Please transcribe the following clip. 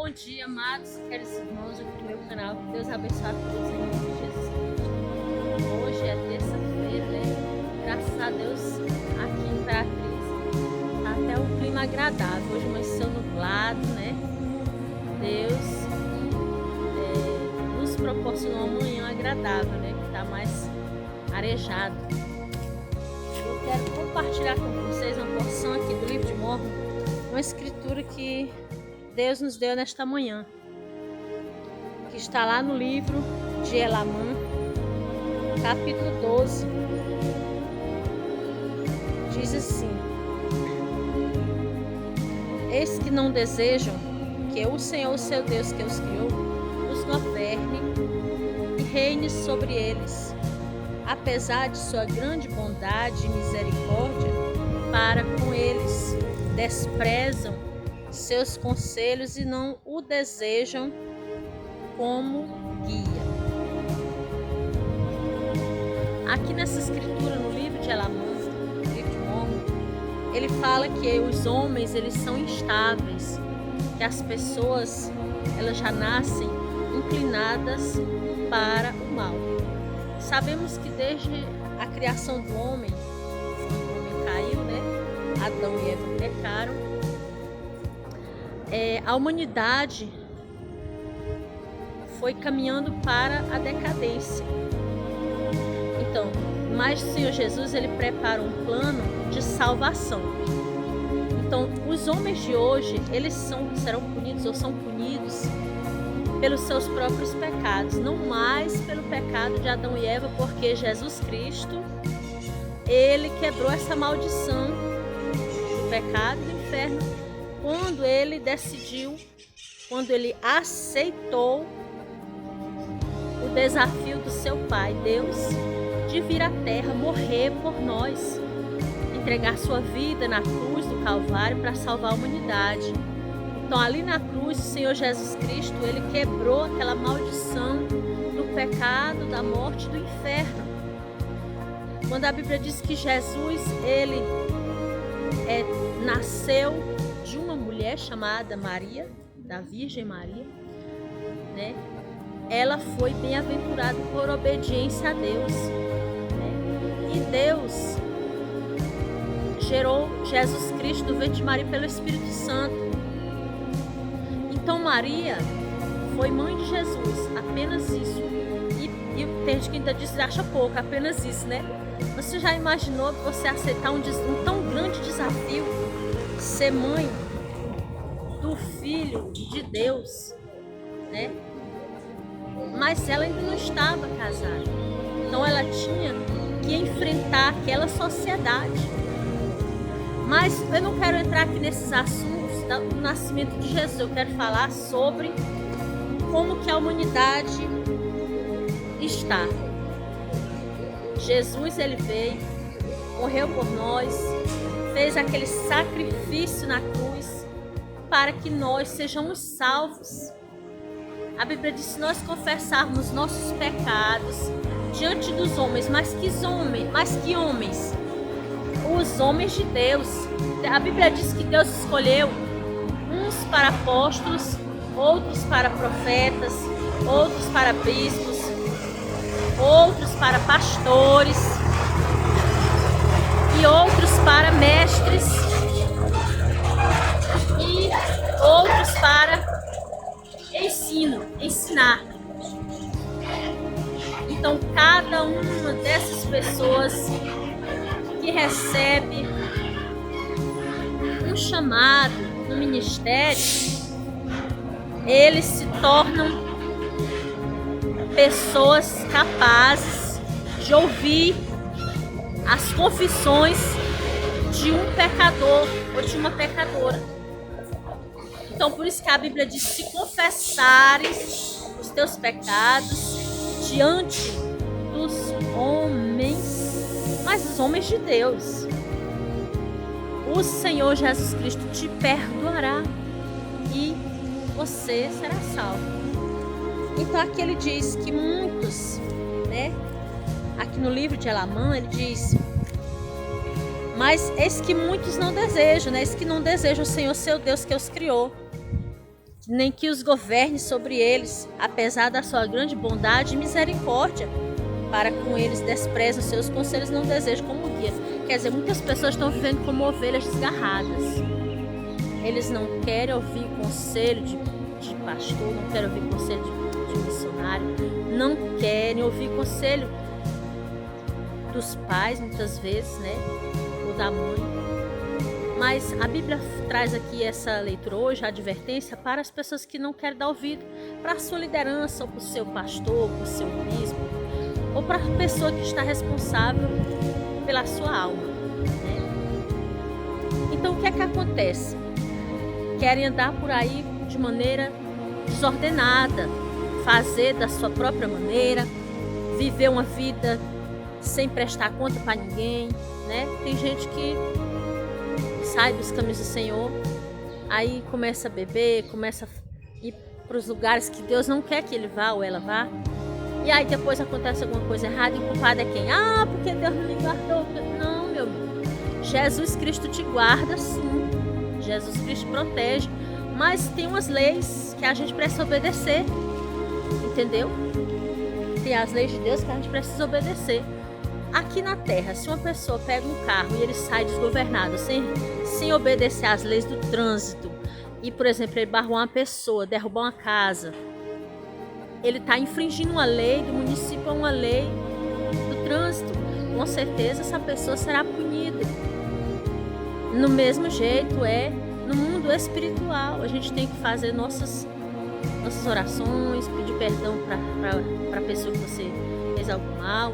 Bom dia, amados, queridos irmãos aqui do meu canal. Que Deus abençoe a todos em nome de Jesus Cristo. Hoje é terça-feira, né? Graças a Deus, aqui em Imperatriz tá até um clima agradável. Hoje amanheceu nublado, né? Deus nos proporcionou uma manhã agradável, né? Que tá mais arejado. Eu quero compartilhar com vocês uma porção aqui do livro de Mórmon, uma escritura que Deus nos deu nesta manhã, que está lá no livro de Elamã, capítulo 12. Diz assim: eis que não desejam que o Senhor, seu Deus, que os criou, os governe e reine sobre eles, apesar de sua grande bondade e misericórdia para com eles. Desprezam seus conselhos e não o desejam como guia. Aqui nessa escritura, no livro de Elamã, no livro de Mórmon, ele fala que os homens, eles são instáveis, que as pessoas, elas já nascem inclinadas para o mal. Sabemos que desde a criação do homem, quando o homem caiu, né? Adão e Eva pecaram, a humanidade foi caminhando para a decadência. Então, mas o Senhor Jesus, ele prepara um plano de salvação. Então, os homens de hoje, eles serão punidos ou são punidos pelos seus próprios pecados, não mais pelo pecado de Adão e Eva, porque Jesus Cristo, ele quebrou essa maldição do pecado e do inferno quando ele decidiu, quando ele aceitou o desafio do seu Pai, Deus, de vir à terra, morrer por nós, entregar sua vida na cruz do Calvário para salvar a humanidade. Então, ali na cruz, o Senhor Jesus Cristo, ele quebrou aquela maldição do pecado, da morte, do inferno. Quando a Bíblia diz que Jesus, ele nasceu de uma mulher chamada Maria, da Virgem Maria, né? Ela foi bem-aventurada por obediência a Deus, né? E Deus gerou Jesus Cristo do ventre de Maria pelo Espírito Santo. Então Maria foi mãe de Jesus, apenas isso. E tem gente que ainda diz, acha pouco, apenas isso, né? Você já imaginou que você aceitar um tão grande desafio, ser mãe do Filho de Deus, né? Mas ela ainda não estava casada, então ela tinha que enfrentar aquela sociedade. Mas eu não quero entrar aqui nesses assuntos do nascimento de Jesus. Eu quero falar sobre como que a humanidade está. Jesus, ele veio, morreu por nós, fez aquele sacrifício na cruz para que nós sejamos salvos. A Bíblia diz: se nós confessarmos nossos pecados diante dos homens, mas que homens? Os homens de Deus. A Bíblia diz que Deus escolheu uns para apóstolos, outros para profetas, outros para bispos, outros para pastores e outros para mestres e outros para ensinar. Então, cada uma dessas pessoas que recebe um chamado no ministério, eles se tornam pessoas capazes de ouvir as confissões de um pecador ou de uma pecadora. Então, por isso que a Bíblia diz: se confessares os teus pecados diante dos homens, mas os homens de Deus, o Senhor Jesus Cristo te perdoará e você será salvo. Então, aqui ele diz que muitos, né? Aqui no livro de Elamã, ele diz: mas eis que muitos não desejam, né? Eis que não desejam o Senhor, seu Deus, que os criou. nem que os governe sobre eles, apesar da sua grande bondade e misericórdia. Para com eles desprezam seus conselhos, não desejam como guia. Quer dizer, muitas pessoas estão vivendo como ovelhas desgarradas. Eles não querem ouvir conselho de pastor, não querem ouvir conselho de missionário, não querem ouvir conselho dos pais, muitas vezes, né? Ou da mãe. Mas a Bíblia traz aqui essa leitura hoje, a advertência para as pessoas que não querem dar ouvido para a sua liderança, ou para o seu pastor, para o seu bispo, ou para a pessoa que está responsável pela sua alma, né? Então o que é que acontece? Querem andar por aí de maneira desordenada, fazer da sua própria maneira, viver uma vida sem prestar conta para ninguém, né? Tem gente que sai dos caminhos do Senhor, aí começa a beber, começa a ir para os lugares que Deus não quer que ele vá ou ela vá. E aí depois acontece alguma coisa errada e o culpado é quem? Ah, porque Deus não me guardou. Não, meu amigo. Jesus Cristo te guarda, sim. Jesus Cristo protege. Mas tem umas leis que a gente precisa obedecer. Entendeu? Tem as leis de Deus que a gente precisa obedecer. Aqui na Terra, se uma pessoa pega um carro e ele sai desgovernado, sem obedecer às leis do trânsito, e, por exemplo, ele barrou uma pessoa, derrubou uma casa, ele está infringindo uma lei do município, uma lei do trânsito. Com certeza essa pessoa será punida. No mesmo jeito é no mundo espiritual. A gente tem que fazer nossas orações, pedir perdão para a pessoa que você fez algo mal,